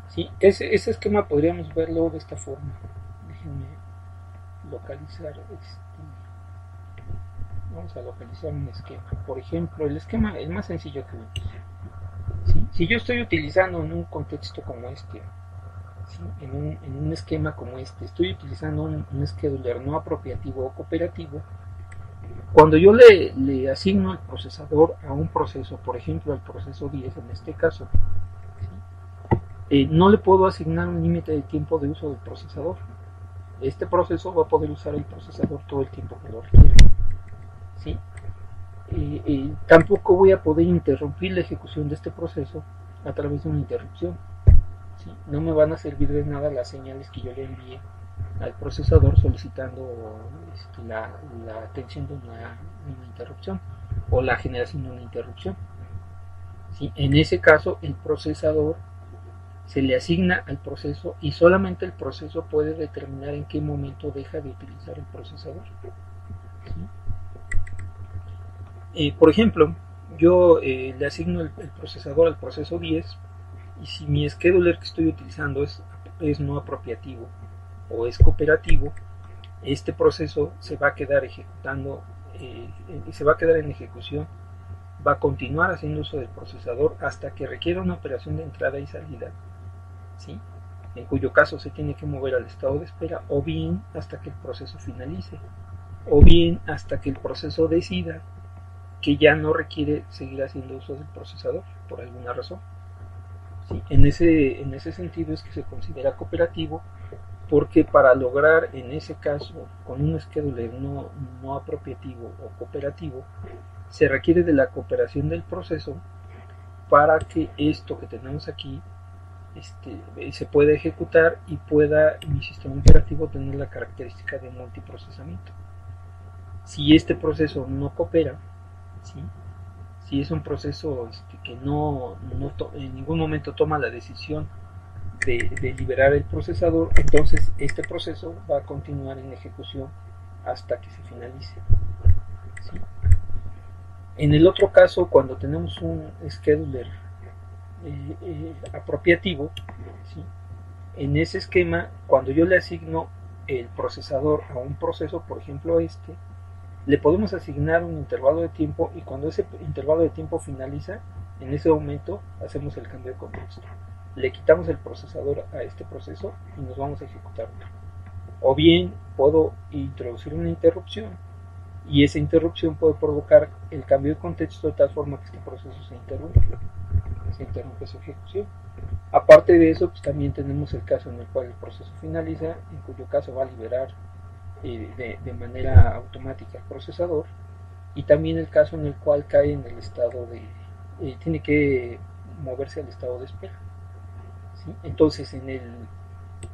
¿Sí? Ese esquema podríamos verlo de esta forma. Déjenme localizar vamos a localizar un esquema. Por ejemplo, el esquema es más sencillo que otros. ¿Sí? Si yo estoy utilizando en un contexto como este, ¿sí?, en un esquema como este, estoy utilizando un scheduler no apropiativo o cooperativo, cuando yo le asigno el procesador a un proceso, por ejemplo al proceso 10 en este caso, ¿sí?, no le puedo asignar un límite de tiempo de uso del procesador. Este proceso va a poder usar el procesador todo el tiempo que lo requiera. ¿Sí? Tampoco voy a poder interrumpir la ejecución de este proceso a través de una interrupción. ¿Sí? No me van a servir de nada las señales que yo le envíe al procesador solicitando la atención de una interrupción o la generación de una interrupción. ¿Sí? En ese caso, el procesador se le asigna al proceso y solamente el proceso puede determinar en qué momento deja de utilizar el procesador. ¿Sí? Por ejemplo, yo le asigno el procesador al proceso 10 y si mi scheduler que estoy utilizando es no apropiativo o es cooperativo, este proceso se va a quedar ejecutando, se va a quedar en ejecución, va a continuar haciendo uso del procesador hasta que requiera una operación de entrada y salida, ¿sí?, en cuyo caso se tiene que mover al estado de espera, o bien hasta que el proceso finalice, o bien hasta que el proceso decida que ya no requiere seguir haciendo uso del procesador por alguna razón. ¿Sí? En ese sentido es que se considera cooperativo, porque para lograr en ese caso con un scheduler no apropiativo o cooperativo se requiere de la cooperación del proceso para que esto que tenemos aquí se pueda ejecutar y pueda mi sistema operativo tener la característica de multiprocesamiento. Si este proceso no coopera, ¿sí? Si es un proceso que en ningún momento toma la decisión de liberar el procesador, entonces este proceso va a continuar en ejecución hasta que se finalice. ¿Sí? En el otro caso, cuando tenemos un scheduler apropiativo, ¿sí? En ese esquema, cuando yo le asigno el procesador a un proceso, por ejemplo le podemos asignar un intervalo de tiempo, y cuando ese intervalo de tiempo finaliza, en ese momento hacemos el cambio de contexto. Le quitamos el procesador a este proceso y nos vamos a ejecutar. O bien puedo introducir una interrupción, y esa interrupción puede provocar el cambio de contexto de tal forma que este proceso se interrumpe su ejecución. Aparte de eso, pues también tenemos el caso en el cual el proceso finaliza, en cuyo caso va a liberar de manera automática el procesador, y también el caso en el cual cae en el estado tiene que moverse al estado de espera. ¿Sí? Entonces en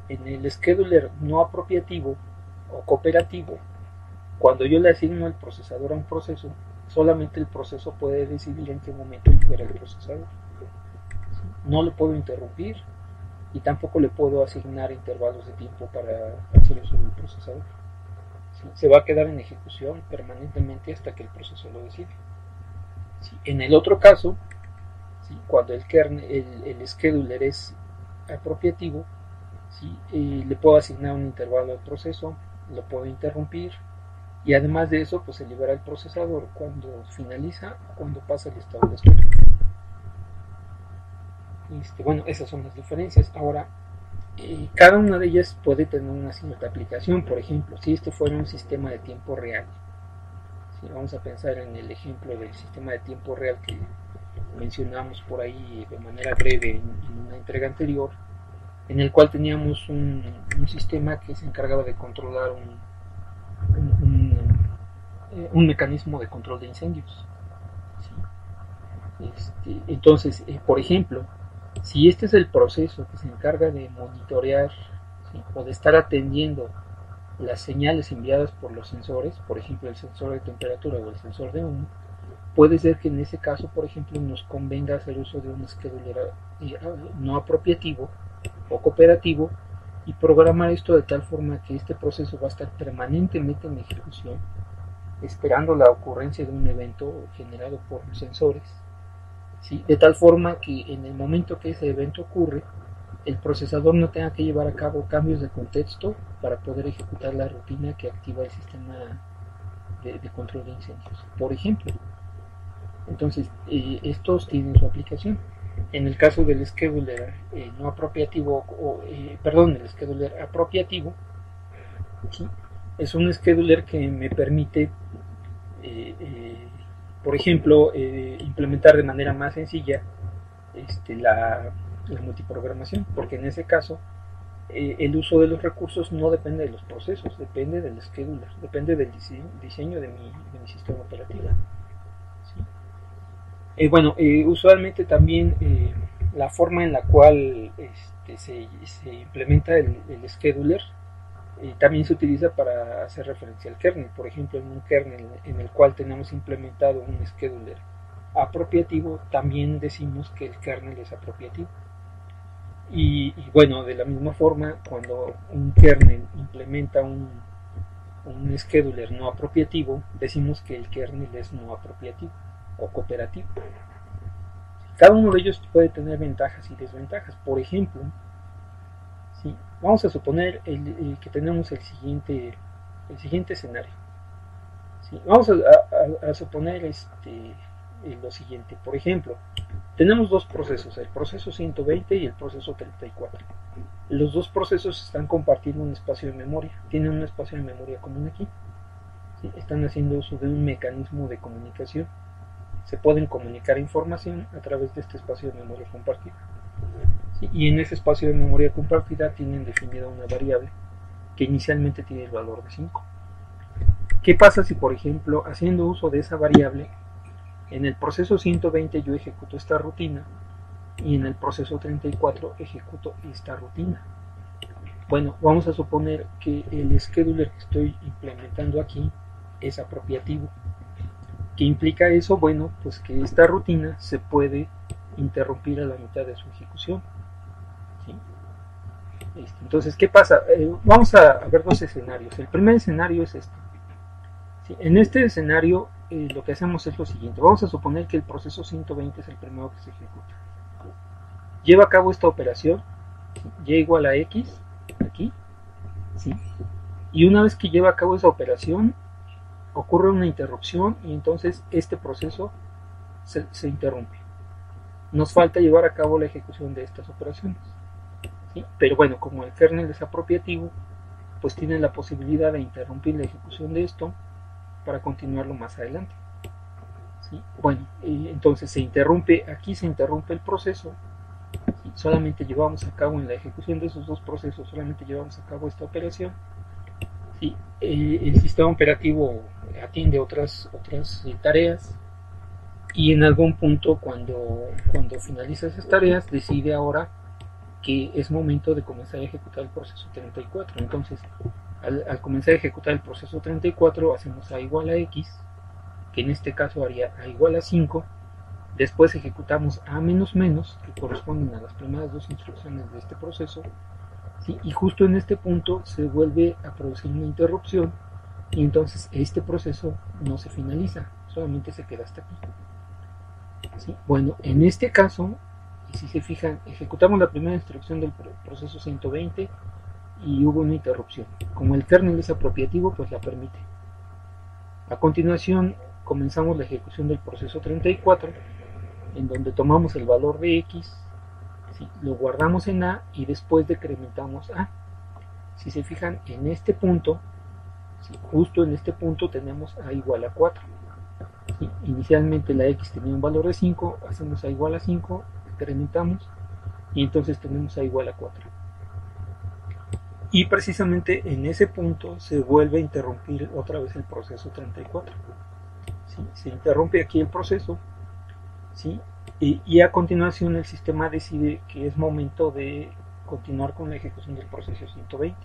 el scheduler no apropiativo o cooperativo, cuando yo le asigno el procesador a un proceso, solamente el proceso puede decidir en qué momento libera el procesador. ¿Sí? No lo puedo interrumpir y tampoco le puedo asignar intervalos de tiempo para hacer uso del procesador. ¿Sí? Se va a quedar en ejecución permanentemente hasta que el proceso lo decide. ¿Sí? En el otro caso, ¿sí? Cuando el scheduler es apropiativo, ¿sí? Le puedo asignar un intervalo al proceso, lo puedo interrumpir, y además de eso, pues se libera el procesador cuando finaliza o cuando pasa el estado de espera. Bueno, esas son las diferencias. Ahora, cada una de ellas puede tener una cierta aplicación. Por ejemplo, si este fuera un sistema de tiempo real, ¿sí? Vamos a pensar en el ejemplo del sistema de tiempo real que mencionamos por ahí de manera breve en una entrega anterior, en el cual teníamos un sistema que se encargaba de controlar un mecanismo de control de incendios. ¿Sí? Entonces, por ejemplo, si este es el proceso que se encarga de monitorear, ¿sí? O de estar atendiendo las señales enviadas por los sensores, por ejemplo el sensor de temperatura o el sensor de humo, puede ser que en ese caso, por ejemplo, nos convenga hacer uso de un scheduler no apropiativo o cooperativo, y programar esto de tal forma que este proceso va a estar permanentemente en ejecución, esperando la ocurrencia de un evento generado por los sensores, ¿sí? De tal forma que en el momento que ese evento ocurre, el procesador no tenga que llevar a cabo cambios de contexto para poder ejecutar la rutina que activa el sistema de control de incendios, por ejemplo. Entonces, estos tienen su aplicación. En el caso del scheduler no apropiativo, el scheduler apropiativo, ¿sí? Es un scheduler que me permite, por ejemplo, implementar de manera más sencilla la multiprogramación, porque en ese caso el uso de los recursos no depende de los procesos, depende del scheduler, depende del diseño de mi sistema operativo. ¿Sí? Usualmente también la forma en la cual se implementa el scheduler también se utiliza para hacer referencia al kernel. Por ejemplo, en un kernel en el cual tenemos implementado un scheduler apropiativo, también decimos que el kernel es apropiativo. Y bueno, de la misma forma, cuando un kernel implementa un scheduler no apropiativo, decimos que el kernel es no apropiativo o cooperativo. Cada uno de ellos puede tener ventajas y desventajas. Por ejemplo, ¿sí? Vamos a suponer que tenemos el siguiente escenario. ¿Sí? Vamos a suponer lo siguiente. Por ejemplo, tenemos dos procesos, el proceso 120 y el proceso 34. Los dos procesos están compartiendo un espacio de memoria, tienen un espacio de memoria común aquí. ¿Sí? Están haciendo uso de un mecanismo de comunicación. se pueden comunicar información a través de este espacio de memoria compartida. ¿Sí? Y en ese espacio de memoria compartida tienen definida una variable que inicialmente tiene el valor de 5. ¿Qué pasa si, por ejemplo, haciendo uso de esa variable, en el proceso 120 yo ejecuto esta rutina y en el proceso 34 ejecuto esta rutina? Bueno, vamos a suponer que el scheduler que estoy implementando aquí es apropiativo. ¿Qué implica eso? Bueno, pues que esta rutina se puede interrumpir a la mitad de su ejecución. ¿Sí? Entonces, ¿qué pasa? Vamos a ver dos escenarios. El primer escenario es este. ¿Sí? En este escenario lo que hacemos es lo siguiente. Vamos a suponer que el proceso 120 es el primero que se ejecuta. Lleva a cabo esta operación, ¿sí? Y igual a x, aquí, ¿sí? Y una vez que lleva a cabo esa operación, ocurre una interrupción y entonces este proceso se interrumpe. Nos falta llevar a cabo la ejecución de estas operaciones. ¿Sí? Pero bueno, como el kernel es apropiativo, pues tiene la posibilidad de interrumpir la ejecución de esto para continuarlo más adelante. ¿Sí? Bueno, entonces aquí se interrumpe el proceso. ¿Sí? Solamente llevamos a cabo en la ejecución de esos dos procesos, solamente llevamos a cabo esta operación. ¿Sí? El sistema operativo atiende otras tareas y en algún punto cuando finaliza esas tareas decide ahora que es momento de comenzar a ejecutar el proceso 34. Entonces al comenzar a ejecutar el proceso 34 hacemos a igual a x, que en este caso haría a igual a 5. Después ejecutamos a menos menos, que corresponden a las primeras dos instrucciones de este proceso. ¿Sí? Y justo en este punto se vuelve a producir una interrupción y entonces este proceso no se finaliza, solamente se queda hasta aquí. ¿Sí? Bueno, en este caso, si se fijan, ejecutamos la primera instrucción del proceso 120 y hubo una interrupción. Como el kernel es apropiativo, pues la permite. A continuación comenzamos la ejecución del proceso 34, en donde tomamos el valor de x, ¿sí? Lo guardamos en A y después decrementamos A. Si se fijan en este punto, ¿sí? Justo en este punto tenemos A igual a 4. ¿Sí? Inicialmente la x tenía un valor de 5, hacemos A igual a 5, decrementamos y entonces tenemos A igual a 4. Y precisamente en ese punto se vuelve a interrumpir otra vez el proceso 34. ¿Sí? Se interrumpe aquí el proceso, ¿sí? Y a continuación el sistema decide que es momento de continuar con la ejecución del proceso 120.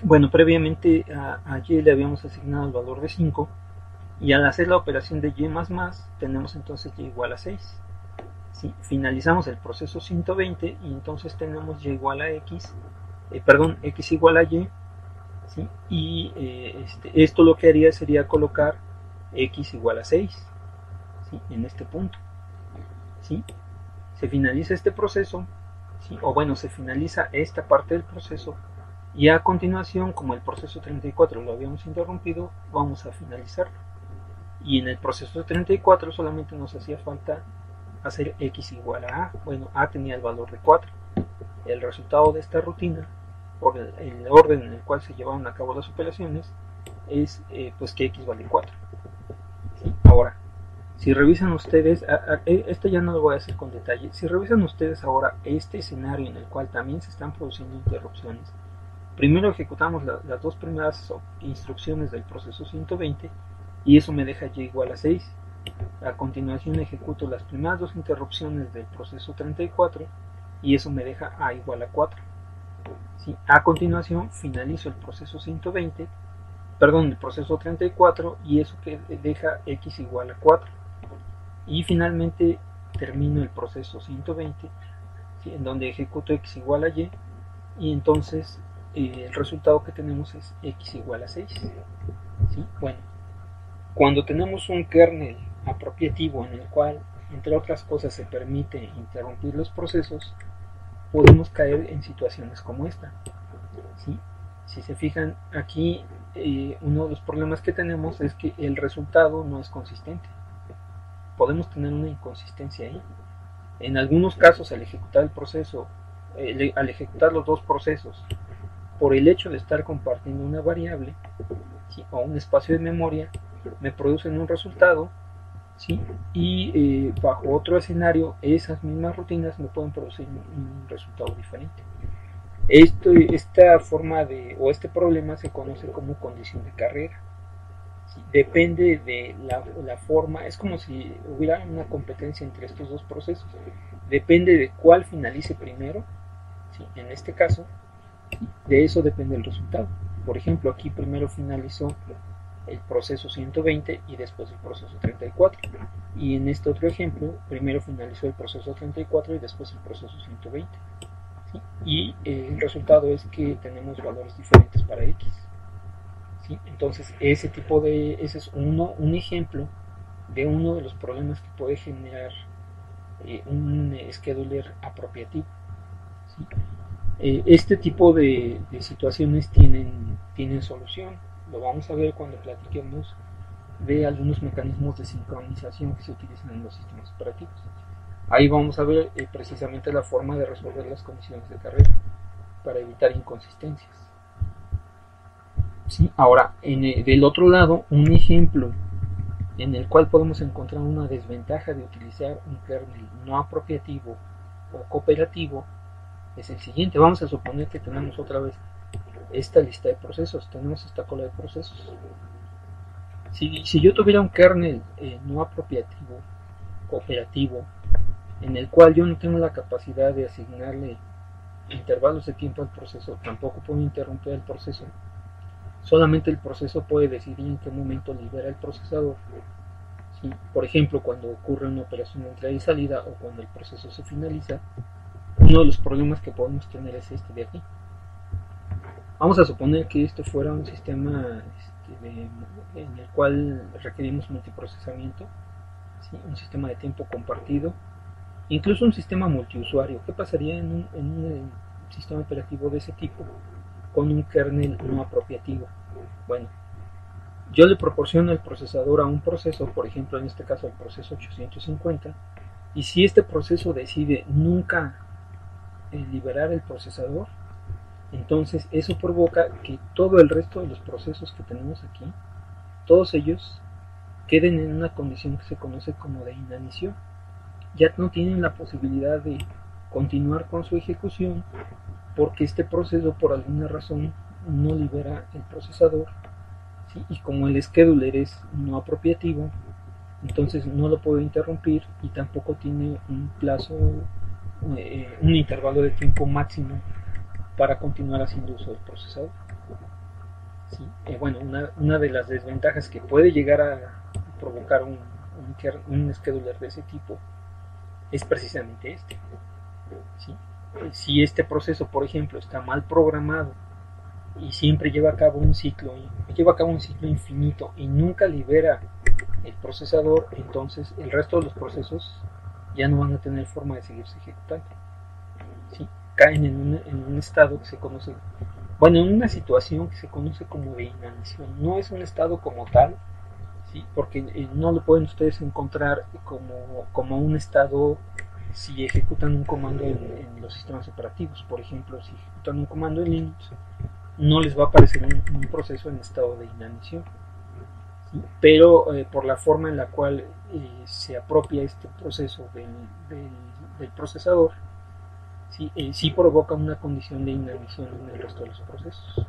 Bueno, previamente a y le habíamos asignado el valor de 5 y al hacer la operación de y tenemos entonces y igual a 6. ¿Sí? Finalizamos el proceso 120 y entonces tenemos y igual a x, x igual a y, ¿sí? Y esto lo que haría sería colocar x igual a 6, ¿sí? En este punto, ¿sí? Se finaliza este proceso, ¿sí? O bueno, se finaliza esta parte del proceso y a continuación, como el proceso 34 lo habíamos interrumpido, vamos a finalizarlo. Y en el proceso 34 solamente nos hacía falta hacer x igual a a. Bueno, a tenía el valor de 4. El resultado de esta rutina, por el orden en el cual se llevaron a cabo las operaciones, es pues que x vale 4. ¿Sí? Ahora, si revisan ustedes, esto ya no lo voy a hacer con detalle, si revisan ustedes ahora este escenario en el cual también se están produciendo interrupciones, primero ejecutamos las dos primeras instrucciones del proceso 120 y eso me deja y igual a 6. A continuación ejecuto las primeras dos interrupciones del proceso 34 y eso me deja a igual a 4. ¿Sí? A continuación finalizo el proceso 120, el proceso 34 y eso que deja x igual a 4. Y finalmente termino el proceso 120, ¿sí? En donde ejecuto x igual a y entonces el resultado que tenemos es x igual a 6. ¿Sí? Bueno, cuando tenemos un kernel apropiativo en el cual, entre otras cosas, se permite interrumpir los procesos, podemos caer en situaciones como esta. ¿Sí? Si se fijan aquí, uno de los problemas que tenemos es que el resultado no es consistente. Podemos tener una inconsistencia ahí. En algunos casos, al ejecutar el proceso, al ejecutar los dos procesos, por el hecho de estar compartiendo una variable, ¿sí? O un espacio de memoria, me producen un resultado, ¿sí? Y bajo otro escenario esas mismas rutinas me pueden producir un resultado diferente. Esta forma o este problema se conoce como condición de carrera. ¿Sí? Depende de la forma, es como si hubiera una competencia entre estos dos procesos. Depende de cuál finalice primero, ¿sí? En este caso, de eso depende el resultado. Por ejemplo, aquí primero finalizó el proceso 120 y después el proceso 34. Y en este otro ejemplo, primero finalizó el proceso 34 y después el proceso 120. ¿Sí? Y el resultado es que tenemos valores diferentes para X. ¿Sí? Entonces, ese es un ejemplo de uno de los problemas que puede generar un scheduler apropiativo. ¿Sí? Este tipo de situaciones tienen solución. Lo vamos a ver cuando platiquemos de algunos mecanismos de sincronización que se utilizan en los sistemas operativos. Ahí vamos a ver precisamente la forma de resolver las condiciones de carrera para evitar inconsistencias. ¿Sí? Ahora, del otro lado, un ejemplo en el cual podemos encontrar una desventaja de utilizar un kernel no apropiativo o cooperativo es el siguiente. Vamos a suponer que tenemos otra vez esta lista de procesos, tenemos esta cola de procesos. Si yo tuviera un kernel no apropiativo, cooperativo, en el cual yo no tengo la capacidad de asignarle intervalos de tiempo al proceso, tampoco puedo interrumpir el proceso, solamente el proceso puede decidir en qué momento libera el procesador. ¿Sí? Por ejemplo, cuando ocurre una operación de entrada y salida o cuando el proceso se finaliza, uno de los problemas que podemos tener es este de aquí. Vamos a suponer que esto fuera un sistema en el cual requerimos multiprocesamiento, ¿sí? Un sistema de tiempo compartido, incluso un sistema multiusuario. ¿Qué pasaría en un sistema operativo de ese tipo con un kernel no apropiativo? Bueno, yo le proporciono el procesador a un proceso, por ejemplo en este caso el proceso 850, y si este proceso decide nunca liberar el procesador, entonces eso provoca que todo el resto de los procesos que tenemos aquí, todos ellos queden en una condición que se conoce como de inanición. Ya no tienen la posibilidad de continuar con su ejecución porque este proceso por alguna razón no libera el procesador, ¿sí? Y como el scheduler es no apropiativo, entonces no lo puedo interrumpir y tampoco tiene un plazo, un intervalo de tiempo máximo para continuar haciendo uso del procesador. ¿Sí? Bueno, una de las desventajas que puede llegar a provocar un scheduler de ese tipo es precisamente este. ¿Sí? Si este proceso, por ejemplo, está mal programado y siempre lleva a cabo un ciclo infinito y nunca libera el procesador, entonces el resto de los procesos ya no van a tener forma de seguirse ejecutando. ¿Sí? Caen en un estado que se conoce, bueno, en una situación que se conoce como de inanición. No es un estado como tal, ¿sí? Porque no lo pueden ustedes encontrar como un estado si ejecutan un comando en los sistemas operativos. Por ejemplo, si ejecutan un comando en Linux, no les va a aparecer un proceso en estado de inanición. ¿Sí? Pero por la forma en la cual se apropia este proceso del procesador, ¿sí? Sí provoca una condición de inanición en el resto de los procesos.